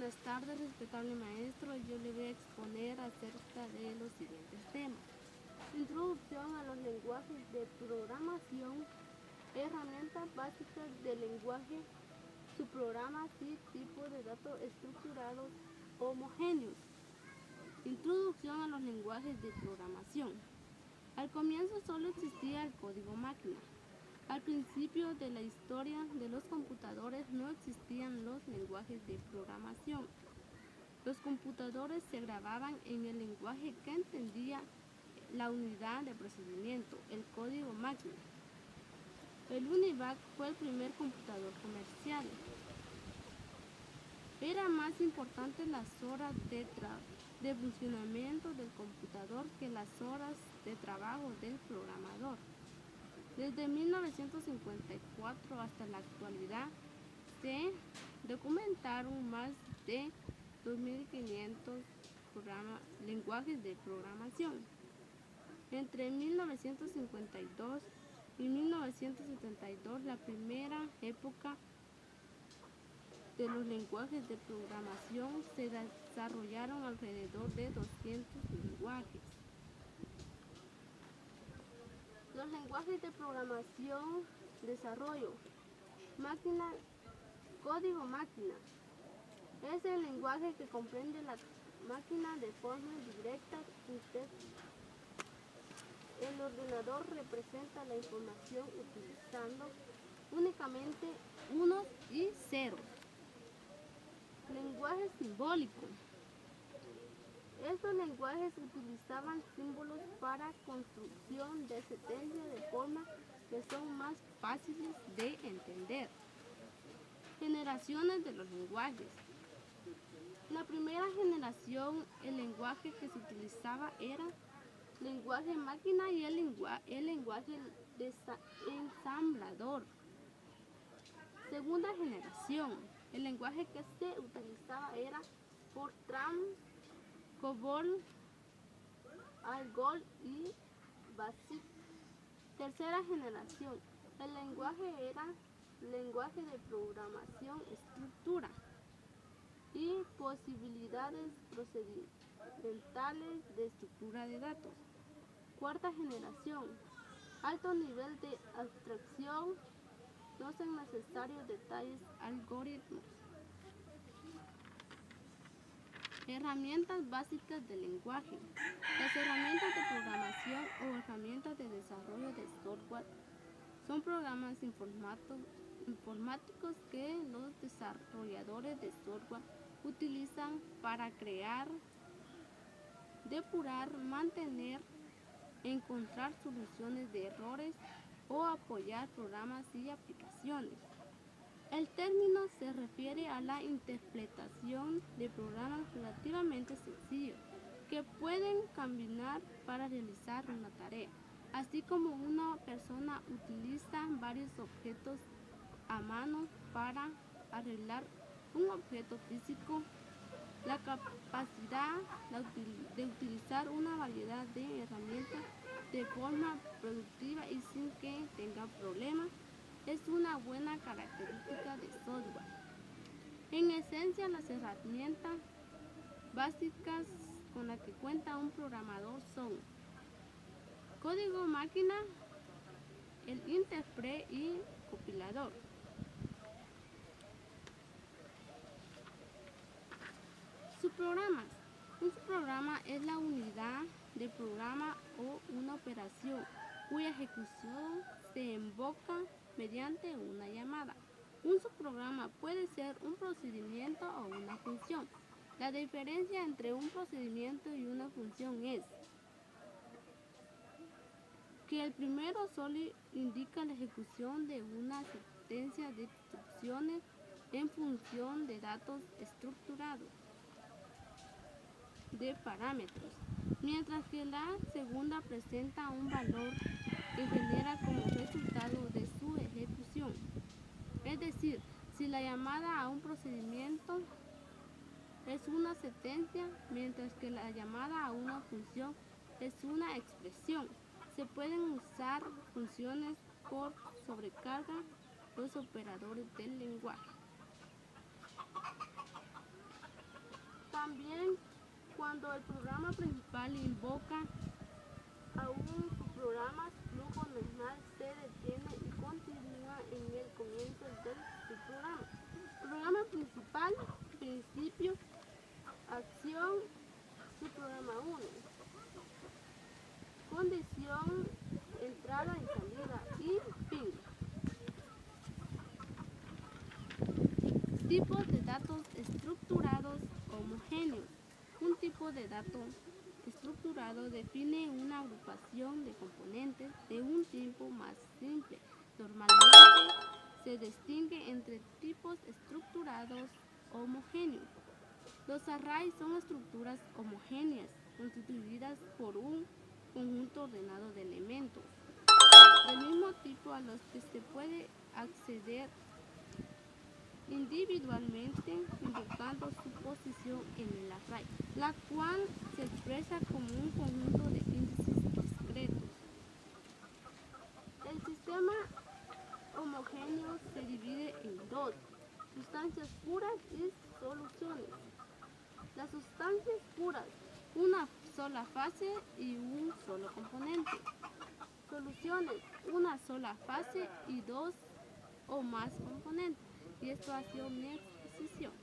Buenas tardes, respetable maestro. Yo le voy a exponer acerca de los siguientes temas. Introducción a los lenguajes de programación, herramientas básicas del lenguaje, subprogramas y tipos de datos estructurados homogéneos. Introducción a los lenguajes de programación. Al comienzo solo existía el código máquina. Al principio de la historia de los computadores no existían los lenguajes de programación. Los computadores se grababan en el lenguaje que entendía la unidad de procedimiento, el código máquina. El UNIVAC fue el primer computador comercial. Era más importante las horas de funcionamiento del computador que las horas de trabajo del programador. Desde 1954 hasta la actualidad se documentaron más de 2.500 lenguajes de programación. Entre 1952 y 1972, la primera época de los lenguajes de programación, se desarrollaron alrededor de 200 lenguajes. Los lenguajes de programación, desarrollo, máquina, código máquina. Es el lenguaje que comprende la máquina de forma directa. El ordenador representa la información utilizando únicamente unos y ceros. Lenguaje simbólico. Estos lenguajes utilizaban símbolos para construcción de sentencias de forma que son más fáciles de entender. Generaciones de los lenguajes. La primera generación, el lenguaje que se utilizaba era lenguaje máquina y el lenguaje ensamblador. Segunda generación, el lenguaje que se utilizaba era Fortran, COBOL, ALGOL y BASIC. Tercera generación, el lenguaje era lenguaje de programación, estructura y posibilidades procedimentales de estructura de datos. Cuarta generación, alto nivel de abstracción, no son necesarios detalles algoritmos. Herramientas básicas del lenguaje. Las herramientas de programación o herramientas de desarrollo de software son programas informáticos que los desarrolladores de software utilizan para crear, depurar, mantener, encontrar soluciones de errores o apoyar programas y aplicaciones. El término se refiere a la interpretación de programas relativamente sencillos que pueden combinar para realizar una tarea, así como una persona utiliza varios objetos a mano para arreglar un objeto físico. La capacidad de utilizar una variedad de herramientas de forma productiva y sin que tenga problemas es una buena característica de software. En esencia, las herramientas básicas con las que cuenta un programador son código máquina, el intérprete y compilador. Subprogramas. Un subprograma es la unidad de programa o una operación cuya ejecución se invoca mediante una llamada. Un subprograma puede ser un procedimiento o una función. La diferencia entre un procedimiento y una función es que el primero solo indica la ejecución de una secuencia de instrucciones en función de datos estructurados de parámetros, mientras que la segunda presenta un valor que genera como resultado de su ejecución. Es decir, si la llamada a un procedimiento es una sentencia, mientras que la llamada a una función es una expresión. Se pueden usar funciones por sobrecarga los operadores del lenguaje. El programa principal invoca a un subprograma, flujo normal se detiene y continúa en el comienzo del subprograma. Programa principal, principio, acción, subprograma 1. Condición, entrada y salida y fin. Tipos de datos estructurados homogéneos. Un tipo de dato estructurado define una agrupación de componentes de un tipo más simple. Normalmente se distingue entre tipos estructurados homogéneos. Los arrays son estructuras homogéneas constituidas por un conjunto ordenado de elementos del mismo tipo a los que se puede acceder individualmente invocando su posición en el array, la cual se expresa como un conjunto de índices discretos. El sistema homogéneo se divide en dos: sustancias puras y soluciones. Las sustancias puras, una sola fase y un solo componente. Soluciones, una sola fase y dos o más componentes. Y esto ha sido mi exposición.